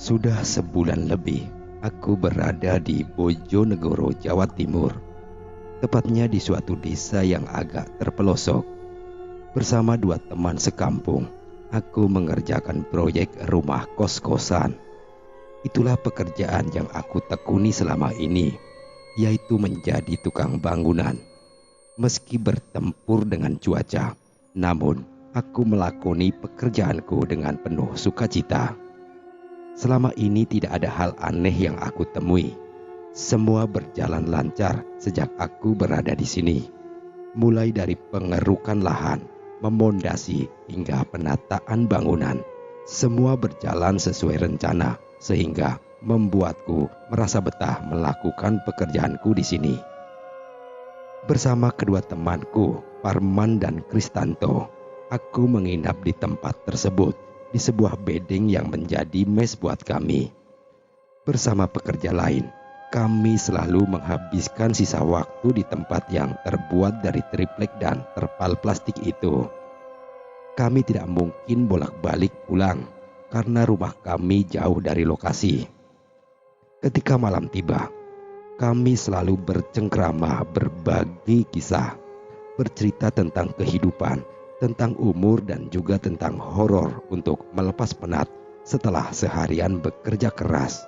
Sudah sebulan lebih aku berada di Bojonegoro, Jawa Timur, tepatnya di suatu desa yang agak terpelosok. Bersama dua teman sekampung, aku mengerjakan proyek rumah kos-kosan. Itulah pekerjaan yang aku tekuni selama ini, yaitu menjadi tukang bangunan. Meski bertempur dengan cuaca, namun aku melakoni pekerjaanku dengan penuh sukacita. Selama ini tidak ada hal aneh yang aku temui. Semua berjalan lancar sejak aku berada di sini. Mulai dari pengerukan lahan, memondasi, hingga penataan bangunan. Semua berjalan sesuai rencana sehingga membuatku merasa betah melakukan pekerjaanku di sini. Bersama kedua temanku, Parman dan Kristanto, aku menginap di tempat tersebut di sebuah bedeng yang menjadi mes buat kami. Bersama pekerja lain, kami selalu menghabiskan sisa waktu di tempat yang terbuat dari triplek dan terpal plastik itu. Kami tidak mungkin bolak-balik pulang karena rumah kami jauh dari lokasi. Ketika malam tiba, kami selalu bercengkrama berbagi kisah, bercerita tentang kehidupan, tentang umur dan juga tentang horor untuk melepas penat setelah seharian bekerja keras.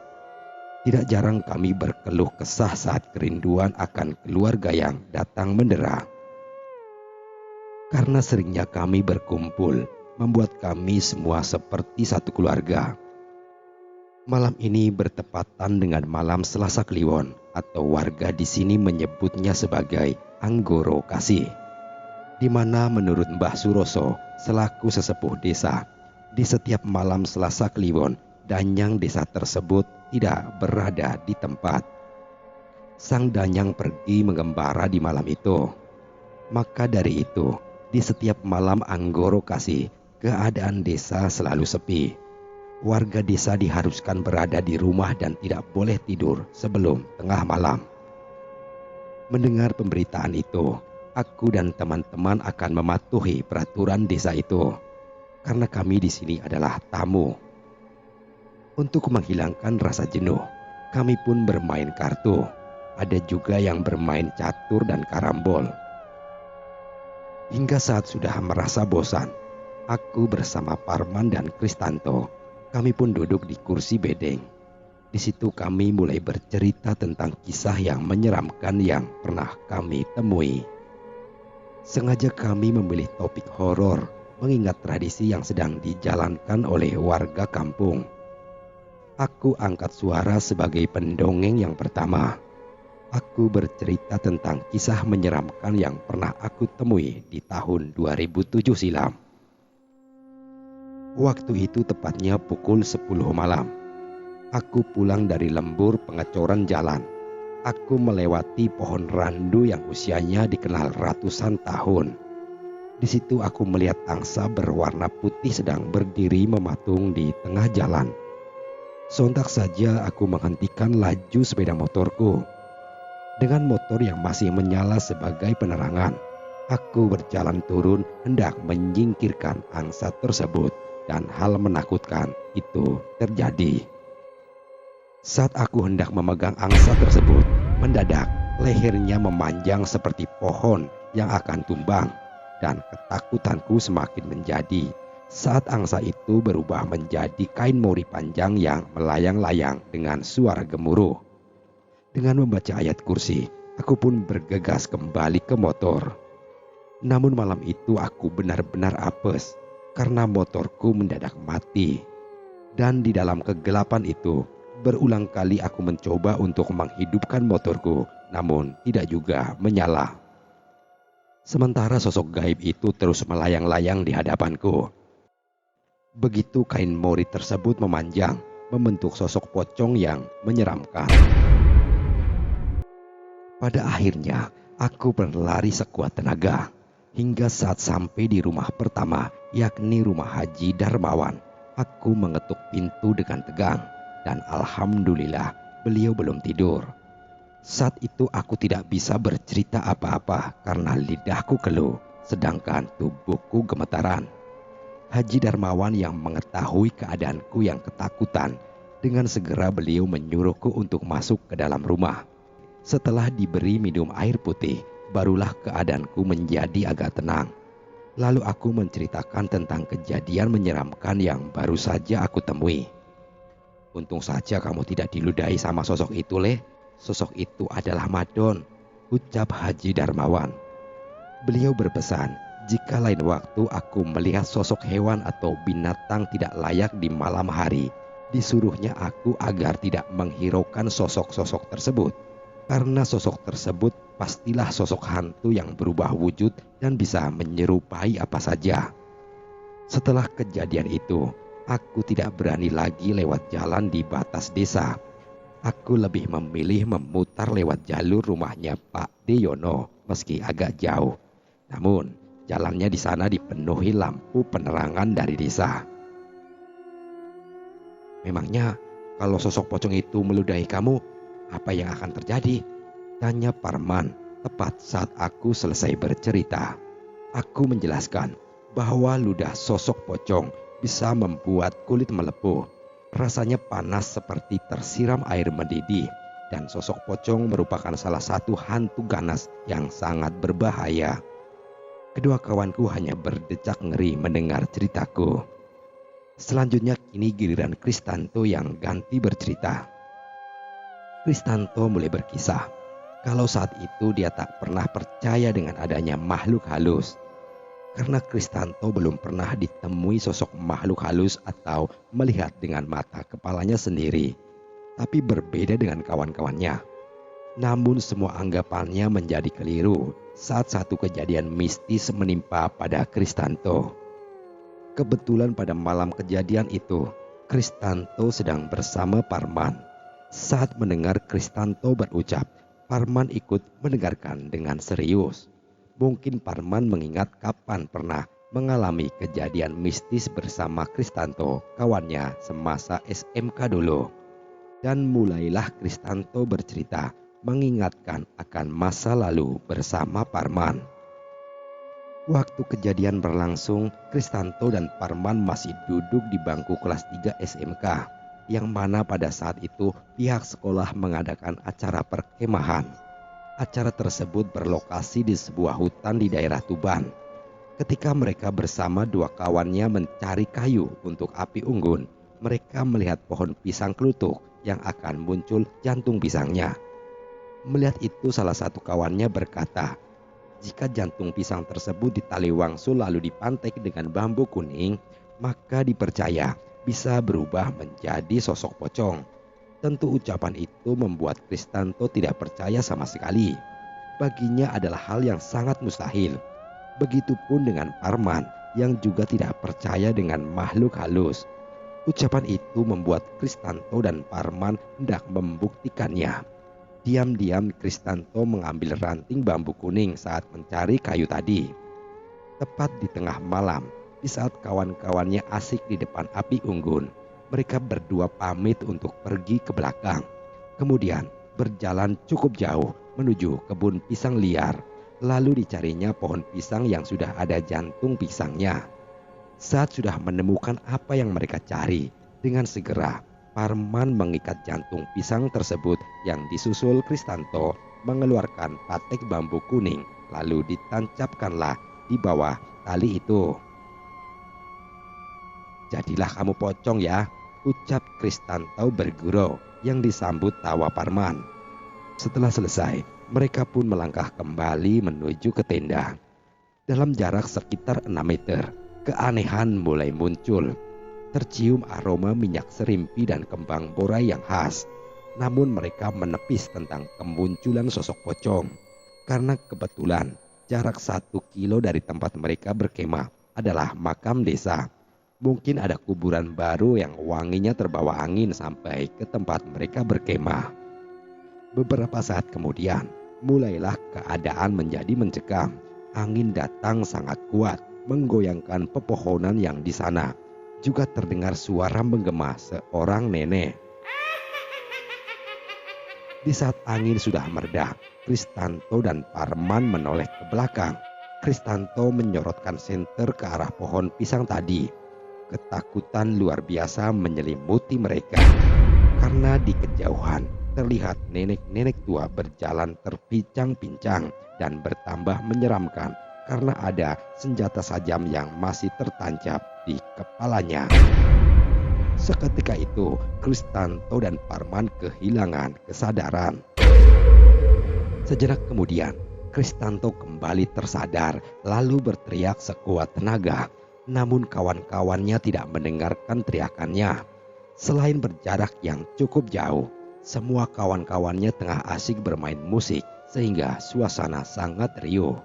Tidak jarang kami berkeluh kesah saat kerinduan akan keluarga yang datang mendera. Karena seringnya kami berkumpul, membuat kami semua seperti satu keluarga. Malam ini bertepatan dengan malam Selasa Kliwon, atau warga di sini menyebutnya sebagai Anggoro Kasih, di mana menurut Mbah Suroso selaku sesepuh desa, di setiap malam Selasa Kliwon, danyang desa tersebut tidak berada di tempat. Sang danyang pergi mengembara di malam itu. Maka dari itu, di setiap malam Anggoro Kasih, keadaan desa selalu sepi. Warga desa diharuskan berada di rumah dan tidak boleh tidur sebelum tengah malam. Mendengar pemberitaan itu, aku dan teman-teman akan mematuhi peraturan desa itu, karena kami di sini adalah tamu. Untuk menghilangkan rasa jenuh, kami pun bermain kartu. Ada juga yang bermain catur dan karambol. Hingga saat sudah merasa bosan, aku bersama Parman dan Kristanto, kami pun duduk di kursi bedeng. Di situ kami mulai bercerita tentang kisah yang menyeramkan yang pernah kami temui. Sengaja kami memilih topik horor, mengingat tradisi yang sedang dijalankan oleh warga kampung. Aku angkat suara sebagai pendongeng yang pertama. Aku bercerita tentang kisah menyeramkan yang pernah aku temui di tahun 2007 silam. Waktu itu tepatnya pukul 10 malam. Aku pulang dari lembur pengecoran jalan. Aku melewati pohon randu yang usianya dikenal ratusan tahun. Di situ aku melihat angsa berwarna putih sedang berdiri mematung di tengah jalan. Sontak saja aku menghentikan laju sepeda motorku. Dengan motor yang masih menyala sebagai penerangan, aku berjalan turun hendak menyingkirkan angsa tersebut. Dan hal menakutkan itu terjadi. Saat aku hendak memegang angsa tersebut, mendadak lehernya memanjang seperti pohon yang akan tumbang, dan ketakutanku semakin menjadi saat angsa itu berubah menjadi kain mori panjang yang melayang-layang dengan suara gemuruh. Dengan membaca ayat kursi, aku pun bergegas kembali ke motor. Namun malam itu aku benar-benar apes karena motorku mendadak mati. Dan di dalam kegelapan itu, berulang kali aku mencoba untuk menghidupkan motorku, namun tidak juga menyala. Sementara sosok gaib itu terus melayang-layang di hadapanku. Begitu kain mori tersebut memanjang, membentuk sosok pocong yang menyeramkan. Pada akhirnya, aku berlari sekuat tenaga. Hingga saat sampai di rumah pertama, yakni rumah Haji Darmawan, aku mengetuk pintu dengan tegang. Dan alhamdulillah, beliau belum tidur. Saat itu aku tidak bisa bercerita apa-apa karena lidahku keluh, sedangkan tubuhku gemetaran. Haji Darmawan yang mengetahui keadaanku yang ketakutan, Dengan segera beliau menyuruhku untuk masuk ke dalam rumah. Setelah diberi minum air putih, barulah keadaanku menjadi agak tenang. Lalu aku menceritakan tentang kejadian menyeramkan yang baru saja aku temui. "Untung saja kamu tidak diludahi sama sosok itu, Leh. Sosok itu adalah Madon," ucap Haji Darmawan. Beliau berpesan, jika lain waktu aku melihat sosok hewan atau binatang tidak layak di malam hari, disuruhnya aku agar tidak menghiraukan sosok-sosok tersebut. Karena sosok tersebut pastilah sosok hantu yang berubah wujud dan bisa menyerupai apa saja. Setelah kejadian itu, aku tidak berani lagi lewat jalan di batas desa. Aku lebih memilih memutar lewat jalur rumahnya Pak Deyono meski agak jauh. Namun, jalannya di sana dipenuhi lampu penerangan dari desa. "Memangnya kalau sosok pocong itu meludahi kamu, apa yang akan terjadi?" tanya Parman tepat saat aku selesai bercerita. Aku menjelaskan bahwa ludah sosok pocong bisa membuat kulit melepuh. Rasanya panas seperti tersiram air mendidih, dan sosok pocong merupakan salah satu hantu ganas yang sangat berbahaya. Kedua kawanku hanya berdecak ngeri mendengar ceritaku. Selanjutnya kini giliran Kristanto yang ganti bercerita. Kristanto mulai berkisah kalau saat itu dia tak pernah percaya dengan adanya makhluk halus. Karena Kristanto belum pernah ditemui sosok makhluk halus atau melihat dengan mata kepalanya sendiri. Tapi berbeda dengan kawan-kawannya. Namun semua anggapannya menjadi keliru saat satu kejadian mistis menimpa pada Kristanto. Kebetulan pada malam kejadian itu, Kristanto sedang bersama Parman. Saat mendengar Kristanto berucap, Parman ikut mendengarkan dengan serius. Mungkin Parman mengingat kapan pernah mengalami kejadian mistis bersama Kristanto, kawannya semasa SMK dulu. Dan mulailah Kristanto bercerita, mengingatkan akan masa lalu bersama Parman. Waktu kejadian berlangsung, Kristanto dan Parman masih duduk di bangku kelas 3 SMK. Yang mana pada saat itu pihak sekolah mengadakan acara perkemahan. Acara tersebut berlokasi di sebuah hutan di daerah Tuban. Ketika mereka bersama dua kawannya mencari kayu untuk api unggun, mereka melihat pohon pisang kelutuk yang akan muncul jantung pisangnya. Melihat itu salah satu kawannya berkata, jika jantung pisang tersebut ditali wangsul lalu dipantek dengan bambu kuning, maka dipercaya bisa berubah menjadi sosok pocong. Tentu ucapan itu membuat Kristanto tidak percaya sama sekali. Baginya adalah hal yang sangat mustahil. Begitupun dengan Parman yang juga tidak percaya dengan makhluk halus. Ucapan itu membuat Kristanto dan Parman hendak membuktikannya. Diam-diam Kristanto mengambil ranting bambu kuning saat mencari kayu tadi. Tepat di tengah malam, di saat kawan-kawannya asik di depan api unggun, mereka berdua pamit untuk pergi ke belakang. Kemudian berjalan cukup jauh menuju kebun pisang liar. Lalu dicarinya pohon pisang yang sudah ada jantung pisangnya. Saat sudah menemukan apa yang mereka cari, dengan segera Parman mengikat jantung pisang tersebut yang disusul Kristanto mengeluarkan patek bambu kuning, lalu ditancapkanlah di bawah tali itu. "Jadilah kamu pocong ya," ucap Kristanto bergurau yang disambut tawa Parman. Setelah selesai, mereka pun melangkah kembali menuju ke tenda. Dalam jarak sekitar 6 meter, keanehan mulai muncul. Tercium aroma minyak serimpi dan kembang borai yang khas. Namun mereka menepis tentang kemunculan sosok pocong. Karena kebetulan jarak 1 kilo dari tempat mereka berkemah adalah makam desa. Mungkin ada kuburan baru yang wanginya terbawa angin sampai ke tempat mereka berkemah. Beberapa saat kemudian, mulailah keadaan menjadi mencekam. Angin datang sangat kuat, menggoyangkan pepohonan yang di sana. Juga terdengar suara menggema seorang nenek. Di saat angin sudah mereda, Kristanto dan Parman menoleh ke belakang. Kristanto menyorotkan senter ke arah pohon pisang tadi. Ketakutan luar biasa menyelimuti mereka. karena di kejauhan terlihat nenek-nenek tua berjalan terpincang-pincang dan bertambah menyeramkan karena ada senjata tajam yang masih tertancap di kepalanya. Seketika itu, Kristanto dan Parman kehilangan kesadaran. Sejenak kemudian, Kristanto kembali tersadar lalu berteriak sekuat tenaga. Namun kawan-kawannya tidak mendengarkan teriakannya. Selain berjarak yang cukup jauh, semua kawan-kawannya tengah asik bermain musik sehingga suasana sangat riuh.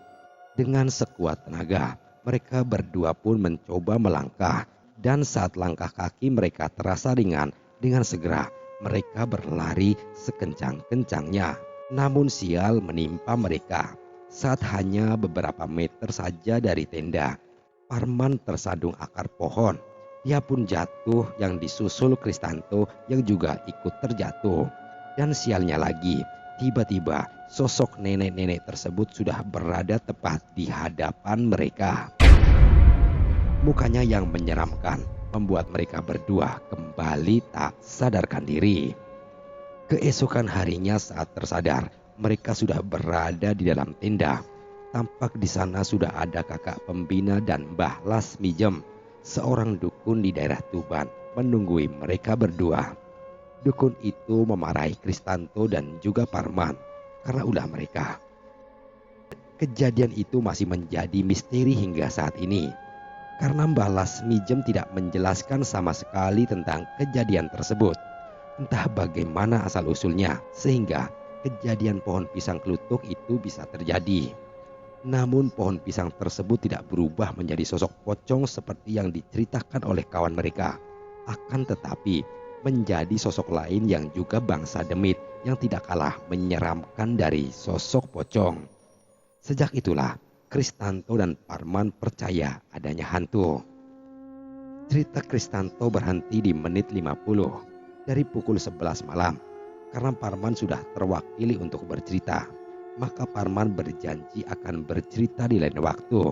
Dengan sekuat tenaga, mereka berdua pun mencoba melangkah, dan saat langkah kaki mereka terasa ringan, dengan segera mereka berlari sekencang-kencangnya. Namun sial menimpa mereka. Saat hanya beberapa meter saja dari tenda, Parman tersandung akar pohon. Dia pun jatuh, yang disusul Kristanto yang juga ikut terjatuh. Dan sialnya lagi, tiba-tiba sosok nenek-nenek tersebut sudah berada tepat di hadapan mereka. Mukanya yang menyeramkan membuat mereka berdua kembali tak sadarkan diri. Keesokan harinya saat tersadar, mereka sudah berada di dalam tenda. Tampak di sana sudah ada kakak pembina dan Mbah Lasmijem, seorang dukun di daerah Tuban, menunggui mereka berdua. Dukun itu memarahi Kristanto dan juga Parman karena ulah mereka. Kejadian itu masih menjadi misteri hingga saat ini, karena Mbah Lasmijem tidak menjelaskan sama sekali tentang kejadian tersebut. Entah bagaimana asal-usulnya sehingga kejadian pohon pisang kelutuk itu bisa terjadi. Namun pohon pisang tersebut tidak berubah menjadi sosok pocong seperti yang diceritakan oleh kawan mereka. Akan tetapi menjadi sosok lain yang juga bangsa demit yang tidak kalah menyeramkan dari sosok pocong. Sejak itulah Kristanto dan Parman percaya adanya hantu. Cerita Kristanto berhenti di menit 50 dari pukul 11 malam. Karena Parman sudah terwakili untuk bercerita, maka Parman berjanji akan bercerita di lain waktu.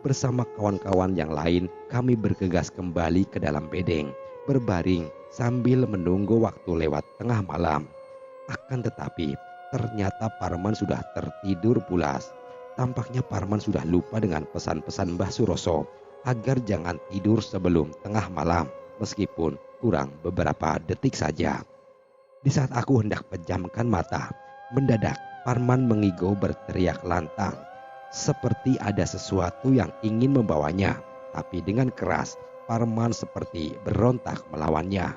Bersama kawan-kawan yang lain, kami bergegas kembali ke dalam bedeng, berbaring sambil menunggu waktu lewat tengah malam. Akan tetapi, ternyata Parman sudah tertidur pulas. Tampaknya Parman sudah lupa dengan pesan-pesan Mbah Suroso agar jangan tidur sebelum tengah malam, meskipun kurang beberapa detik saja. Di saat aku hendak pejamkan mata, mendadak Parman mengigau berteriak lantang, seperti ada sesuatu yang ingin membawanya. Tapi dengan keras, Parman seperti berontak melawannya.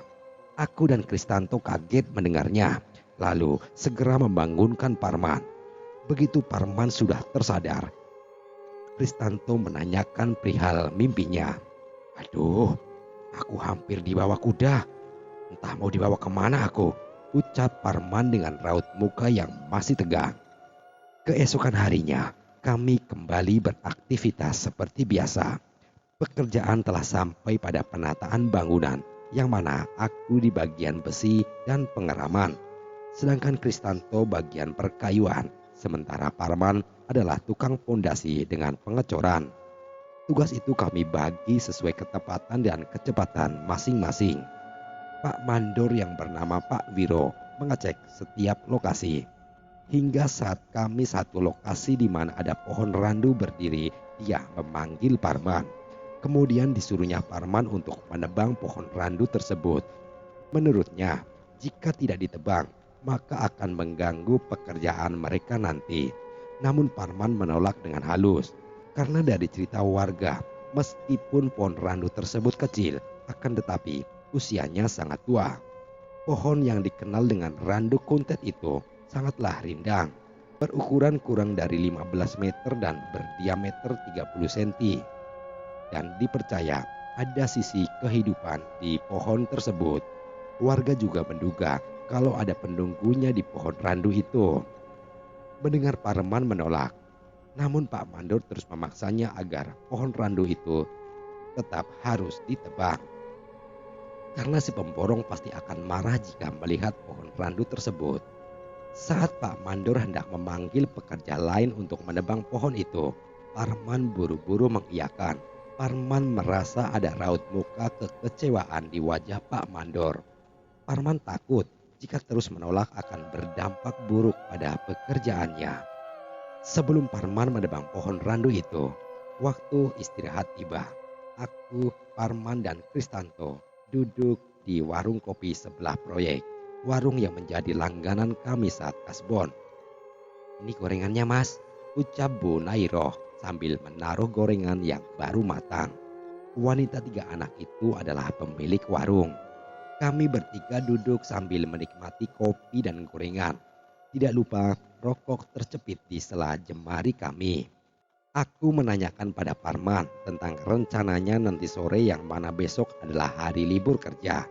Aku dan Kristanto kaget mendengarnya, lalu segera membangunkan Parman. Begitu Parman sudah tersadar, Kristanto menanyakan perihal mimpinya. "Aduh, aku hampir dibawa kuda. Entah mau dibawa kemana aku," ucap Parman dengan raut muka yang masih tegang. Keesokan harinya, kami kembali beraktivitas seperti biasa. Pekerjaan telah sampai pada penataan bangunan, yang mana aku di bagian besi dan pengeraman, sedangkan Kristanto bagian perkayuan, sementara Parman adalah tukang pondasi dengan pengecoran. Tugas itu kami bagi sesuai ketepatan dan kecepatan masing-masing. Pak Mandor yang bernama Pak Wiro mengecek setiap lokasi. Hingga saat kami satu lokasi di mana ada pohon randu berdiri, dia memanggil Parman. Kemudian disuruhnya Parman untuk menebang pohon randu tersebut. Menurutnya, jika tidak ditebang, maka akan mengganggu pekerjaan mereka nanti. Namun Parman menolak dengan halus, karena dari cerita warga, meskipun pohon randu tersebut kecil, akan tetapi usianya sangat tua. Pohon yang dikenal dengan randu kuntet itu sangatlah rindang, berukuran kurang dari 15 meter dan berdiameter 30 cm. Dan dipercaya ada sisi kehidupan di pohon tersebut. Warga juga menduga kalau ada penunggunya di pohon randu itu. Mendengar Parman menolak, namun Pak Mandor terus memaksanya agar pohon randu itu tetap harus ditebang. Karena si pemborong pasti akan marah jika melihat pohon randu tersebut. Saat Pak Mandor hendak memanggil pekerja lain untuk menebang pohon itu, Parman buru-buru mengiyakan. Parman merasa ada raut muka kekecewaan di wajah Pak Mandor. Parman takut jika terus menolak akan berdampak buruk pada pekerjaannya. Sebelum Parman menebang pohon randu itu, waktu istirahat tiba. Aku, Parman, dan Kristanto duduk di warung kopi sebelah proyek. Warung yang menjadi langganan kami saat kasbon. "Ini gorengannya, Mas," ucap Bu Nairoh sambil menaruh gorengan yang baru matang. Wanita 3 anak itu adalah pemilik warung. Kami bertiga duduk sambil menikmati kopi dan gorengan. Tidak lupa rokok tercepit di sela jemari kami. Aku menanyakan pada Parman tentang rencananya nanti sore yang mana besok adalah hari libur kerja.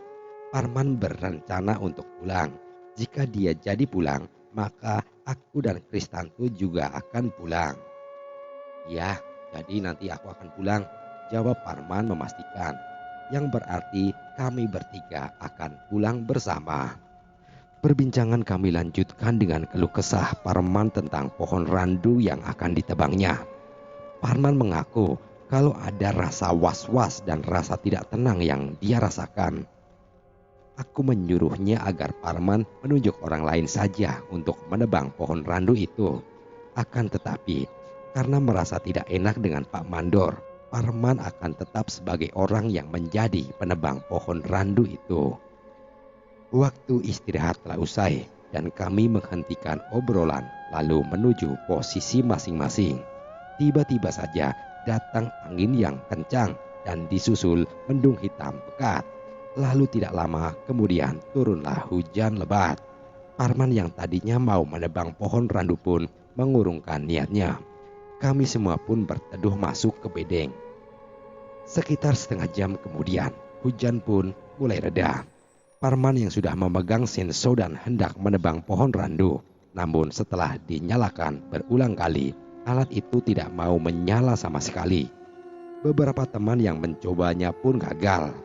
Parman berencana untuk pulang. Jika dia jadi pulang, maka aku dan Kristanto juga akan pulang. "Ya, jadi nanti aku akan pulang," jawab Parman memastikan. Yang berarti kami bertiga akan pulang bersama. Perbincangan kami lanjutkan dengan keluh kesah Parman tentang pohon randu yang akan ditebangnya. Parman mengaku kalau ada rasa was-was dan rasa tidak tenang yang dia rasakan. Aku menyuruhnya agar Parman menunjuk orang lain saja untuk menebang pohon randu itu. Akan tetapi, karena merasa tidak enak dengan Pak Mandor, Parman akan tetap sebagai orang yang menjadi penebang pohon randu itu. Waktu istirahat telah usai dan kami menghentikan obrolan lalu menuju posisi masing-masing. Tiba-tiba saja datang angin yang kencang dan disusul mendung hitam pekat. Lalu tidak lama kemudian turunlah hujan lebat. Parman yang tadinya mau menebang pohon randu pun mengurungkan niatnya. Kami semua pun berteduh masuk ke bedeng. Sekitar setengah jam kemudian hujan pun mulai reda. Parman yang sudah memegang senso dan hendak menebang pohon randu. Namun setelah dinyalakan berulang kali, alat itu tidak mau menyala sama sekali. Beberapa teman yang mencobanya pun gagal.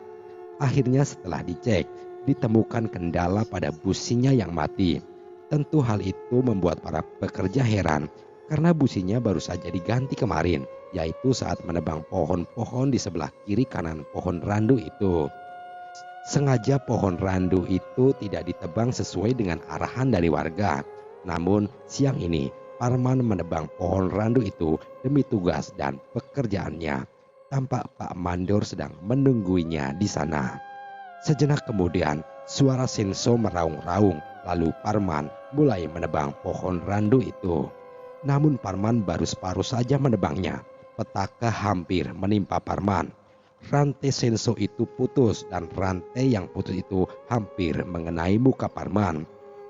Akhirnya setelah dicek, ditemukan kendala pada businya yang mati. Tentu hal itu membuat para pekerja heran karena businya baru saja diganti kemarin, yaitu saat menebang pohon-pohon di sebelah kiri kanan pohon randu itu. Sengaja pohon randu itu tidak ditebang sesuai dengan arahan dari warga. Namun siang ini Parman menebang pohon randu itu demi tugas dan pekerjaannya. Tampak Pak Mandor sedang menungguinya di sana. Sejenak kemudian suara senso meraung-raung, lalu Parman mulai menebang pohon randu itu. Namun Parman baru separuh saja menebangnya. Petaka hampir menimpa Parman. Rantai senso itu putus dan rantai yang putus itu hampir mengenai muka Parman.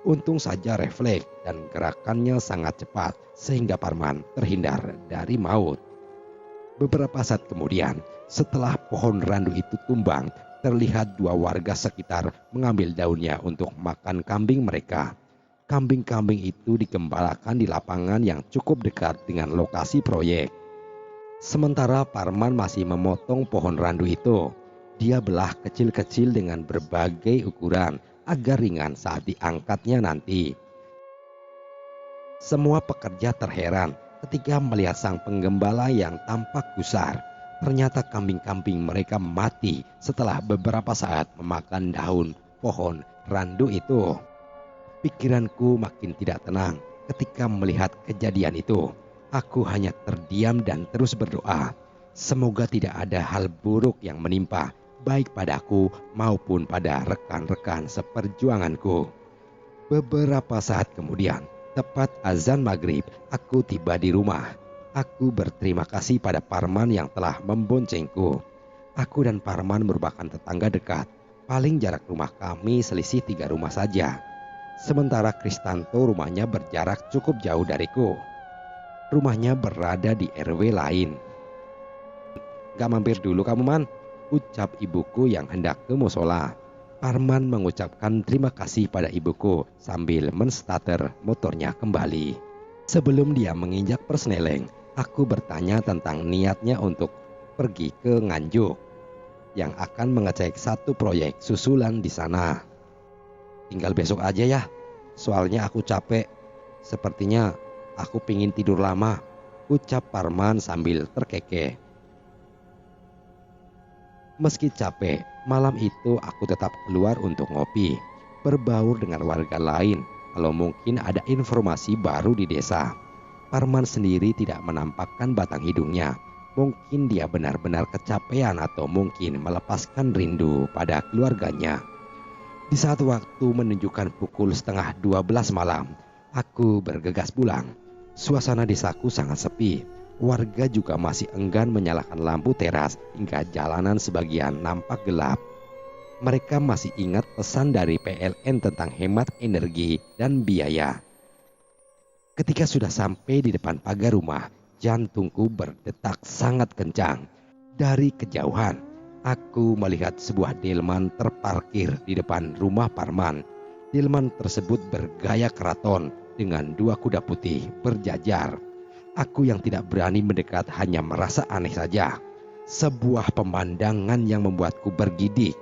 Untung saja refleks dan gerakannya sangat cepat sehingga Parman terhindar dari maut. Beberapa saat kemudian, setelah pohon randu itu tumbang, terlihat 2 warga sekitar mengambil daunnya untuk makan kambing mereka. Kambing-kambing itu digembalakan di lapangan yang cukup dekat dengan lokasi proyek. Sementara Parman masih memotong pohon randu itu. Dia belah kecil-kecil dengan berbagai ukuran agar ringan saat diangkatnya nanti. Semua pekerja terheran ketika melihat sang penggembala yang tampak gusar. Ternyata kambing-kambing mereka mati setelah beberapa saat memakan daun pohon randu itu. Pikiranku makin tidak tenang ketika melihat kejadian itu. Aku hanya terdiam dan terus berdoa. Semoga tidak ada hal buruk yang menimpa, baik padaku maupun pada rekan-rekan seperjuanganku. Beberapa saat kemudian, tepat azan maghrib, aku tiba di rumah. Aku berterima kasih pada Parman yang telah memboncengku. Aku dan Parman merupakan tetangga dekat. Paling jarak rumah kami selisih 3 rumah saja. Sementara Kristanto rumahnya berjarak cukup jauh dariku. Rumahnya berada di RW lain. "Gak mampir dulu kamu, Man?" ucap ibuku yang hendak ke musola. Parman mengucapkan terima kasih pada ibuku sambil menstarter motornya kembali. Sebelum dia menginjak persneleng, aku bertanya tentang niatnya untuk pergi ke Nganjuk yang akan mengecek satu proyek susulan di sana. "Tinggal besok aja ya, soalnya aku capek. Sepertinya aku pingin tidur lama," ucap Parman sambil terkekeh. Meski capek, malam itu aku tetap keluar untuk ngopi. berbaur dengan warga lain kalau mungkin ada informasi baru di desa. Parman sendiri tidak menampakkan batang hidungnya. Mungkin dia benar-benar kecapean atau mungkin melepaskan rindu pada keluarganya. Di saat waktu menunjukkan pukul setengah 12 malam, aku bergegas pulang. Suasana desaku sangat sepi. Warga juga masih enggan menyalakan lampu teras hingga jalanan sebagian nampak gelap. Mereka masih ingat pesan dari PLN tentang hemat energi dan biaya. Ketika sudah sampai di depan pagar rumah, jantungku berdetak sangat kencang. Dari kejauhan, aku melihat sebuah delman terparkir di depan rumah Parman. Delman tersebut bergaya keraton dengan 2 kuda putih berjajar. Aku yang tidak berani mendekat hanya merasa aneh saja. Sebuah pemandangan yang membuatku bergidik.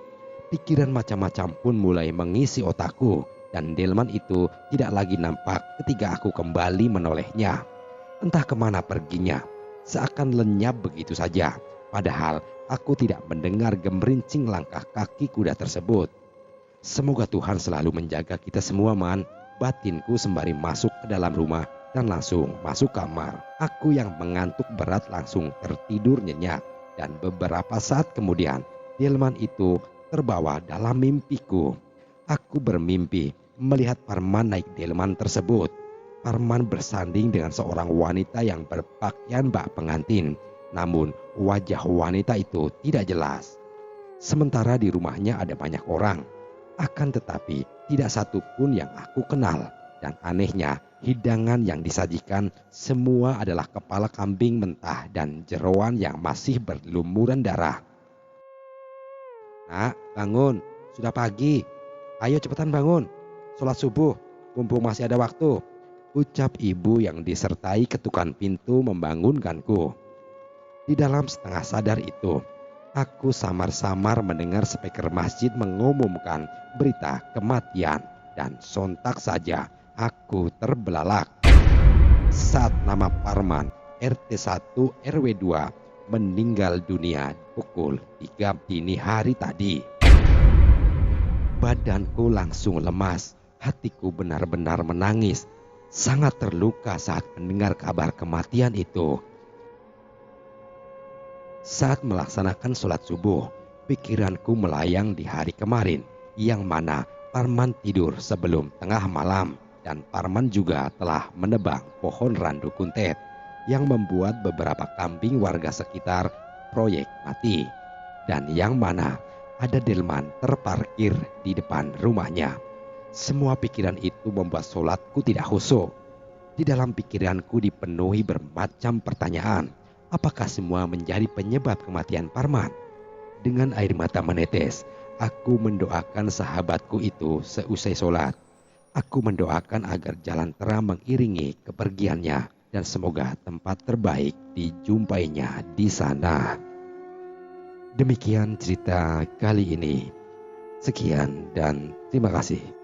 Pikiran macam-macam pun mulai mengisi otakku. Dan delman itu tidak lagi nampak ketika aku kembali menolehnya. Entah kemana perginya, seakan lenyap begitu saja. Padahal aku tidak mendengar gemerincing langkah kaki kuda tersebut. Semoga Tuhan selalu menjaga kita semua, Man. Batinku sembari masuk ke dalam rumah dan langsung masuk kamar. Aku yang mengantuk berat langsung tertidur nyenyak. Dan beberapa saat kemudian, delman itu terbawa dalam mimpiku. Aku bermimpi melihat Parman naik delman tersebut. Parman bersanding dengan seorang wanita yang berpakaian bak pengantin. Namun wajah wanita itu tidak jelas. Sementara di rumahnya ada banyak orang. Akan tetapi tidak satu pun yang aku kenal. Dan anehnya hidangan yang disajikan semua adalah kepala kambing mentah dan jeroan yang masih berlumuran darah. Nak, bangun. Sudah pagi. Ayo cepetan bangun. Sholat subuh, mumpung masih ada waktu, ucap ibu yang disertai ketukan pintu membangunkanku. Di dalam setengah sadar itu, aku samar-samar mendengar speaker masjid mengumumkan berita kematian dan sontak saja aku terbelalak. Saat nama Parman, RT 1 RW 2 meninggal dunia pukul 3 dini hari tadi. Badanku langsung lemas. Hatiku benar-benar menangis, sangat terluka saat mendengar kabar kematian itu. Saat melaksanakan sholat subuh, pikiranku melayang di hari kemarin, yang mana Parman tidur sebelum tengah malam, dan Parman juga telah menebang pohon randu kuntet, yang membuat beberapa kambing warga sekitar proyek mati, dan yang mana ada delman terparkir di depan rumahnya. Semua pikiran itu membuat sholatku tidak khusyuk. Di dalam pikiranku dipenuhi bermacam pertanyaan. Apakah semua menjadi penyebab kematian Parman? Dengan air mata menetes, aku mendoakan sahabatku itu seusai sholat. Aku mendoakan agar jalan terang mengiringi kepergiannya dan semoga tempat terbaik dijumpainya di sana. Demikian cerita kali ini. Sekian dan terima kasih.